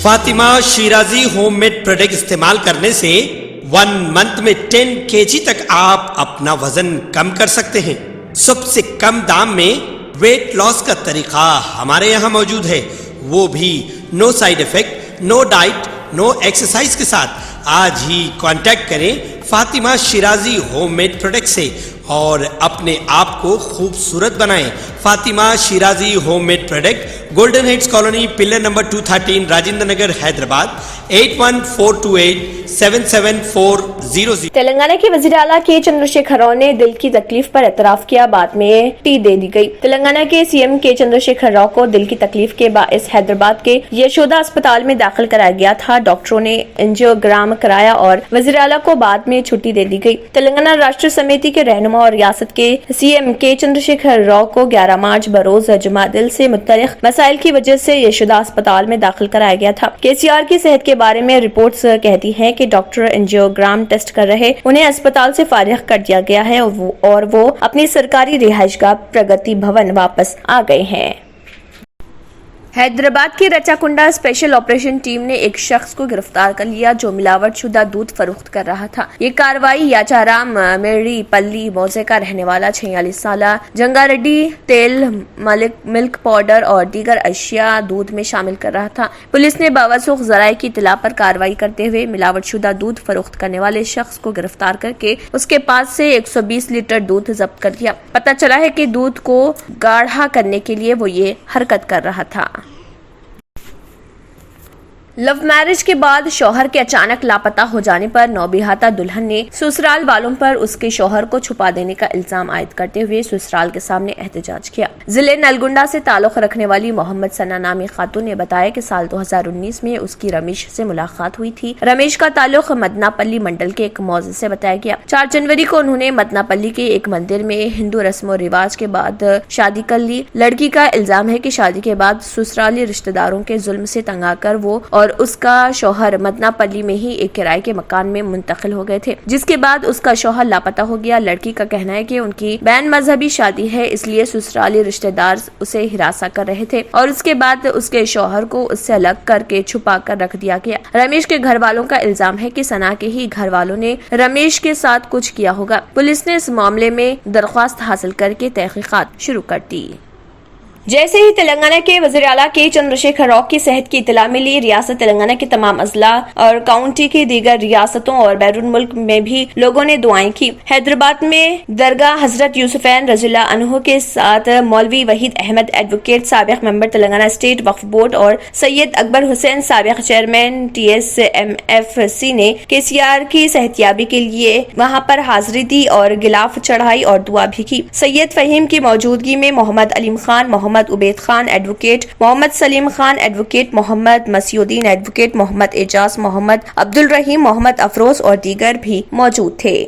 Fatima Shirazi home made product استعمال کرنے سے 1 منتھ میں 10 kg تک آپ اپنا وزن کم کر سکتے ہیں۔ سب سے کم دام میں ویٹ لاس کا طریقہ ہمارے یہاں موجود ہے، وہ بھی no side effect, no diet, no exercise کے ساتھ۔ آج ہی کانٹیکٹ کریں Fatima Shirazi home made product سے اور اپنے آپ کو خوبصورت بنائیں۔ Fatima Shirazi home made product, golden heights colony, pillar number 213، Rajendra Nagar, Hyderabad, 8142877400۔ Telangana کے وزیر اعلیٰ کے چندر شیکھر راؤ نے دل کی تکلیف پر اعتراف کیا، بعد میں ٹی دے دی گئی۔ تلنگانہ کے سی ایم کے چندر شیکھر راؤ کو دل کی تکلیف کے باعث حیدرآباد کے یشودا اسپتال میں داخل کرایا گیا تھا۔ ڈاکٹروں نے انجیوگرام کرایا اور وزیر اعلیٰ کو بعد میں چھٹی دے دی گئی۔ تلنگانہ راشٹر سمیتی کے رہنما اور ریاست کے سی ایم کے چندر شیکھر راؤ کو 11 مارچ بروز جمعہ دل سے متعلق مسائل کی وجہ سے یشودا اسپتال میں داخل کرایا گیا تھا۔ کے سی آر کی صحت کے بارے میں رپورٹس کہتی ہیں کہ ڈاکٹر انجیوگرام ٹیسٹ کر رہے انہیں اسپتال سے فارغ کر دیا گیا ہے اور وہ اپنی سرکاری رہائش گاہ پرگتی بھون واپس آ گئے ہیں۔ حیدرآباد کی رچا کنڈا اسپیشل آپریشن ٹیم نے ایک شخص کو گرفتار کر لیا جو ملاوٹ شدہ دودھ فروخت کر رہا تھا۔ یہ کارروائی یاچارام میری پلی موزے کا رہنے والا 46 سالہ جنگاریڈی تیل، ملک پاؤڈر اور دیگر اشیاء دودھ میں شامل کر رہا تھا۔ پولیس نے باوثوق ذرائع کی اطلاع پر کارروائی کرتے ہوئے ملاوٹ شدہ دودھ فروخت کرنے والے شخص کو گرفتار کر کے اس کے پاس سے 120 لیٹر دودھ ضبط کر لیا۔ پتہ چلا ہے کہ دودھ کو گاڑھا کرنے کے لیے وہ یہ حرکت کر رہا تھا۔ لو میرج کے بعد شوہر کے اچانک لاپتہ ہو جانے پر نوبہاتہ دلہن نے سسرال والوں پر اس کے شوہر کو چھپا دینے کا الزام عائد کرتے ہوئے سسرال کے سامنے احتجاج کیا۔ ضلع نلگنڈا سے تعلق رکھنے والی محمد ثنا نامی خاتون نے بتایا کہ سال 2019 میں اس کی رمیش سے ملاقات ہوئی تھی۔ رمیش کا تعلق مدنا پلی منڈل کے ایک موضع سے بتایا گیا۔ 4 جنوری کو انہوں نے مدنا پلی کے ایک مندر میں ہندو رسم و رواج کے بعد شادی کر لی۔ لڑکی کا الزام ہے کہ شادی کے بعد سسرالی رشتہ داروں کے ظلم سے تنگ آ کر وہ اور اس کا شوہر مدنا پلی میں ہی ایک کرائے کے مکان میں منتقل ہو گئے تھے، جس کے بعد اس کا شوہر لاپتہ ہو گیا۔ لڑکی کا کہنا ہے کہ ان کی بین مذہبی شادی ہے، اس لیے سسرالی رشتہ دار اسے ہراساں کر رہے تھے اور اس کے بعد اس کے شوہر کو اس سے الگ کر کے چھپا کر رکھ دیا گیا۔ رمیش کے گھر والوں کا الزام ہے کہ ثنا کے ہی گھر والوں نے رمیش کے ساتھ کچھ کیا ہوگا۔ پولیس نے اس معاملے میں درخواست حاصل کر کے تحقیقات شروع کر دی۔ جیسے ہی تلنگانہ کے وزیر اعلیٰ کے چندر شیکھر راؤ کی صحت کی اطلاع ملی، ریاست تلنگانہ کے تمام اضلاع اور کاؤنٹی کی دیگر ریاستوں اور بیرون ملک میں بھی لوگوں نے دعائیں کی۔ حیدرآباد میں درگاہ حضرت یوسفین رضی اللہ عنہ کے ساتھ مولوی وحید احمد ایڈوکیٹ، سابق ممبر تلنگانہ اسٹیٹ وقف بورڈ، اور سید اکبر حسین، سابق چیئرمین TSMFC نے KCR کی صحتیابی کے لیے وہاں پر حاضری دی اور غلاف چڑھائی اور دعا بھی کی۔ سید فہیم کی موجودگی میں محمد علیم خان، محمد عبید خان ایڈوکیٹ، محمد سلیم خان ایڈوکیٹ، محمد مسیح الدین ایڈوکیٹ، محمد اعجاز، محمد عبدالرحیم، محمد افروز اور دیگر بھی موجود تھے۔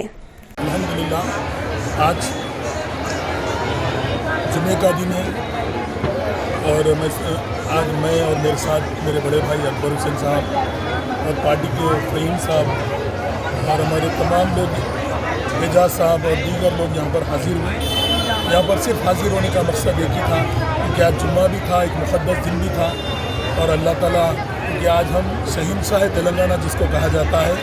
الحمدللہ آج جمعے کا دن ہے اور آج میں اور میرے ساتھ میرے بڑے بھائی اکبر حسین صاحب اور پارٹی کے فہیم صاحب اور ہمارے تمام لوگ، اعجاز صاحب اور دیگر لوگ یہاں پر حاضر ہوئے۔ یہاں پر صرف حاضر ہونے کا مقصد ایک ہی تھا، کیونکہ آج جمعہ بھی تھا، ایک مقدس دن بھی تھا، اور اللہ تعالیٰ کیونکہ آج ہم شہنشاہ تلنگانہ جس کو کہا جاتا ہے،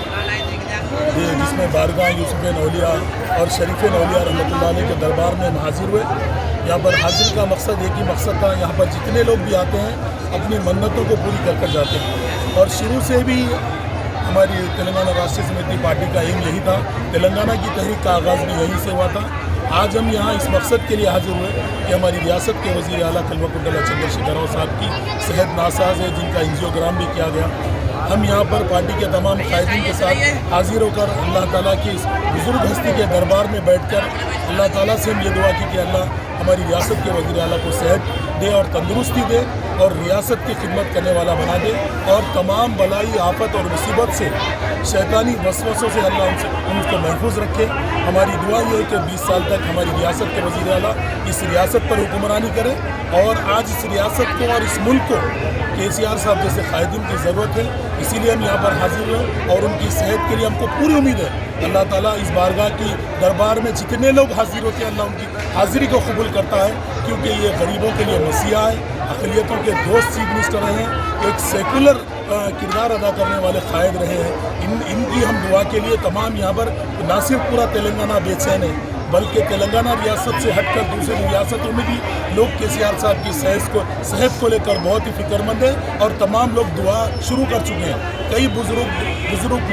جس میں بارگاہ یوسفین اولیاء اور شریفین اولیاء رحمۃ اللہ علیہ کے دربار میں ہم حاضر ہوئے۔ یہاں پر حاضر کا مقصد ایک ہی مقصد تھا، یہاں پر جتنے لوگ بھی آتے ہیں اپنی منتوں کو پوری کر کر جاتے ہیں، اور شروع سے بھی ہماری تلنگانہ راشٹریہ سمیتی پارٹی کا ایم یہی تھا، تلنگانہ کی تحریک کا آغاز بھی یہیں سے ہوا تھا۔ آج ہم یہاں اس مقصد کے لیے حاضر ہوئے کہ ہماری ریاست کے وزیر اعلیٰ کلوہ کنڈلا چندر شیکھر راؤ صاحب کی صحت ناساز ہے، جن کا انجیوگرام بھی کیا گیا۔ ہم یہاں پر پارٹی کے تمام قائدین کے ساتھ حاضر ہو کر اللہ تعالیٰ کی اس بزرگ ہستی کے دربار میں بیٹھ کر اللہ تعالیٰ سے ہم یہ دعا کی کہ اللہ ہماری ریاست کے وزیر اعلیٰ کو صحت دے اور تندرستی دے اور ریاست کی خدمت کرنے والا بنا دے، اور تمام بلائی آفت اور مصیبت سے، شیطانی وسوسوں سے اللہ ان کو محفوظ رکھے۔ ہماری دعا یہ ہے کہ 20 سال تک ہماری ریاست کے وزیر اعلیٰ اس ریاست پر حکمرانی کرے، اور آج اس ریاست کو اور اس ملک کو KCR صاحب جیسے قائدین کی ضرورت ہے، اسی لیے ہم یہاں پر حاضر ہوئے، اور ان کی صحت کے لیے ہم کو پوری امید ہے اللہ تعالیٰ اس بارگاہ کی دربار میں جتنے لوگ حاضر ہوتے ہیں اللہ ان کی حاضری کو قبول کرتا ہے، کیونکہ یہ غریبوں کے لیے مسیحا ہے، اقلیتوں کے دوست چیف منسٹر رہے ہیں، ایک سیکولر کردار ادا کرنے والے قائد رہے ہیں. ان کی ہم دعا کے لیے تمام یہاں پر نہ صرف پورا تلنگانہ بے چین ہے بلکہ تلنگانہ ریاست سے ہٹ کر دوسری ریاستوں میں بھی لوگ KCR صاحب کی صحت کو لے کر بہت ہی فکر مند ہیں اور تمام لوگ دعا شروع کر چکے ہیں. کئی بزرگ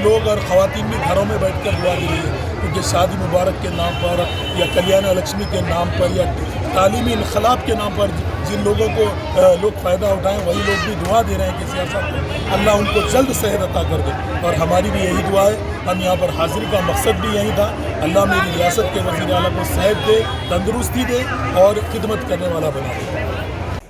لوگ اور خواتین بھی گھروں میں بیٹھ کر دعا دی رہی ہیں کیونکہ شادی مبارک کے نام پر یا کلیانہ لکشمی کے نام پر یا تعلیمی انقلاب کے نام پر جن لوگوں کو لوگ فائدہ اٹھائیں وہی لوگ بھی دعا دے رہے ہیں KCR صاحب کو اللہ ان کو جلد صحت عطا کر دے. اور ہماری بھی یہی دعا ہے. ہم یہاں پر حاضری کا مقصد بھی یہی تھا اللہ میری ریاست کے وزیر اعلیٰ کو صحت دے، تندرستی دے اور خدمت کرنے والا بنا دے.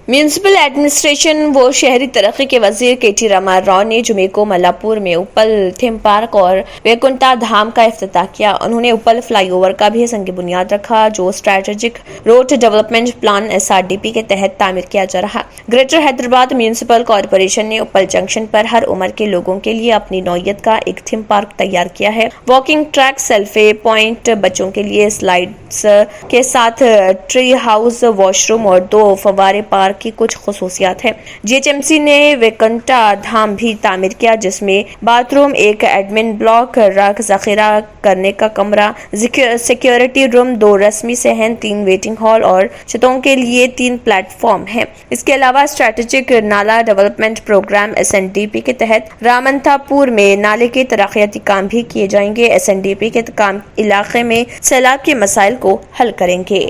میونسپل ایڈمنسٹریشن و شہری ترقی کے وزیر KT راما راؤ نے جمعے کو ملاپور میں اپل تھیم پارک اور ویکنٹا دھام کا افتتاح کیا. انہوں نے اپل فلائی اوور کا بھی سنگ بنیاد رکھا جو strategic road development plan SRDP کے تحت تعمیر کیا جا رہا. گریٹر حیدرآباد میونسپل کارپوریشن نے اپل جنکشن پر ہر عمر کے لوگوں کے لیے اپنی نوعیت کا ایک تھیم پارک تیار کیا ہے. واکنگ ٹریک، سیلفی پوائنٹ، بچوں کے لیے سلائڈز کے ساتھ ٹری ہاؤس، واش روم اور 2 فوارے پارک کی کچھ خصوصیات ہیں. GHMC نے ویکنٹا دھام بھی تعمیر کیا جس میں باتھ روم، ایک ایڈمن بلاک، رکھ ذخیرہ کرنے کا کمرہ، سیکیورٹی روم، 2 رسمی صحن، 3 ویٹنگ ہال اور چھتوں کے لیے 3 پلیٹ فارم ہیں. اس کے علاوہ اسٹریٹجک نالا ڈیولپمنٹ پروگرام SNDP کے تحت رامنتھا پور میں نالے کے ترقیاتی کام بھی کیے جائیں گے. SNDP کے کام علاقے میں سیلاب کے مسائل کو حل کریں گے.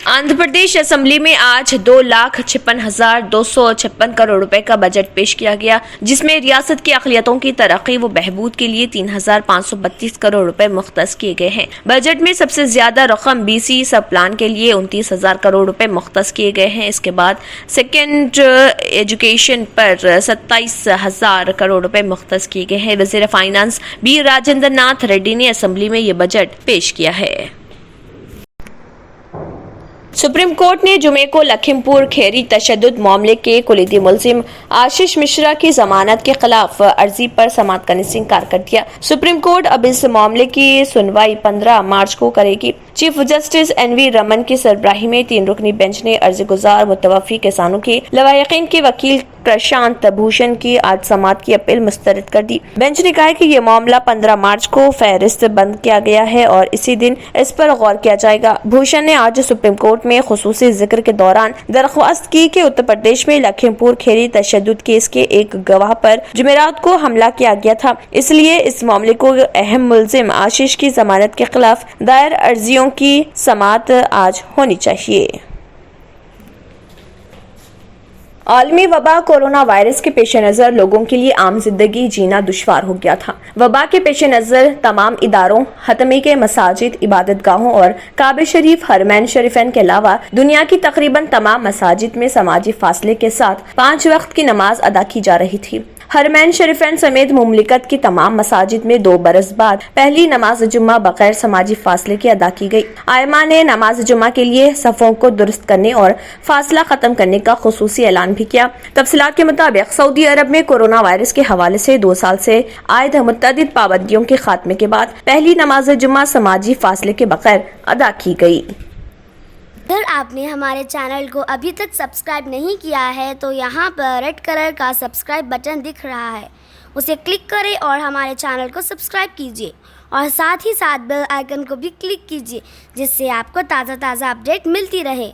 آندھرا پردیش اسمبلی میں آج 2,56,256 کروڑ روپے کا بجٹ پیش کیا گیا جس میں ریاست کی اقلیتوں کی ترقی و بہبود کے لیے 3,532 کروڑ روپے مختص کیے گئے ہیں. بجٹ میں سب سے زیادہ رقم BC سب پلان کے لیے 29,000 کروڑ روپے مختص کیے گئے ہیں. اس کے بعد سیکنڈ ایجوکیشن پر 27,000 کروڑ روپے مختص کیے گئے ہیں. وزیر فائنانس B راجندر ناتھ ریڈی نے اسمبلی میں یہ بجٹ پیش کیا ہے. سپریم کورٹ نے جمعے کو لکھیم پور کھیری تشدد معاملے کے کلیدی ملزم آشیش مشرا کی ضمانت کے خلاف عرضی پر سماعت کرنے سے انکار کر دیا. سپریم کورٹ اب اس معاملے کی سنوائی 15 مارچ کو کرے گی. چیف جسٹس NV رمن کی سربراہی میں 3 رکنی بینچ نے عرضی گزار متوفی کسانوں کے لواحقین کے وکیل پرشانت بھوشن کی آج سماعت کی اپیل مسترد کر دی. بینچ نے کہا کہ یہ معاملہ 15 مارچ کو فہرست بند کیا گیا ہے اور اسی دن اس پر غور کیا جائے گا. بھوشن نے آج سپریم کورٹ میں خصوصی ذکر کے دوران درخواست کی کہ اتر پردیش میں لکھیم پور کھیری تشدد کیس کے ایک گواہ پر جمعرات کو حملہ کیا گیا تھا، اس لیے اس معاملے کو اہم ملزم آشیش کی ضمانت کے خلاف دائر عرضیوں کی سماعت آج ہونی چاہیے. عالمی وبا کورونا وائرس کے پیش نظر لوگوں کے لیے عام زندگی جینا دشوار ہو گیا تھا. وبا کے پیش نظر تمام اداروں، حتمی کے مساجد، عبادت گاہوں اور کعبہ شریف، حرمین شریفین کے علاوہ دنیا کی تقریباً تمام مساجد میں سماجی فاصلے کے ساتھ 5 وقت کی نماز ادا کی جا رہی تھی. حرمین شریفین سمیت مملکت کی تمام مساجد میں 2 برس بعد پہلی نماز جمعہ بغیر سماجی فاصلے کے ادا کی گئی. ائمہ نے نماز جمعہ کے لیے صفوں کو درست کرنے اور فاصلہ ختم کرنے کا خصوصی اعلان بھی کیا. تفصیلات کے مطابق سعودی عرب میں کورونا وائرس کے حوالے سے 2 سال سے عائد متعدد پابندیوں کے خاتمے کے بعد پہلی نماز جمعہ سماجی فاصلے کے بغیر ادا کی گئی. اگر آپ نے ہمارے چینل کو ابھی تک سبسکرائب نہیں کیا ہے تو یہاں پر ریڈ کلر کا سبسکرائب بٹن دکھ رہا ہے، اسے کلک کریں اور ہمارے چینل کو سبسکرائب کیجیے اور ساتھ ہی ساتھ بیل آئیکن کو بھی کلک کیجیے جس سے آپ کو تازہ اپڈیٹ ملتی رہے.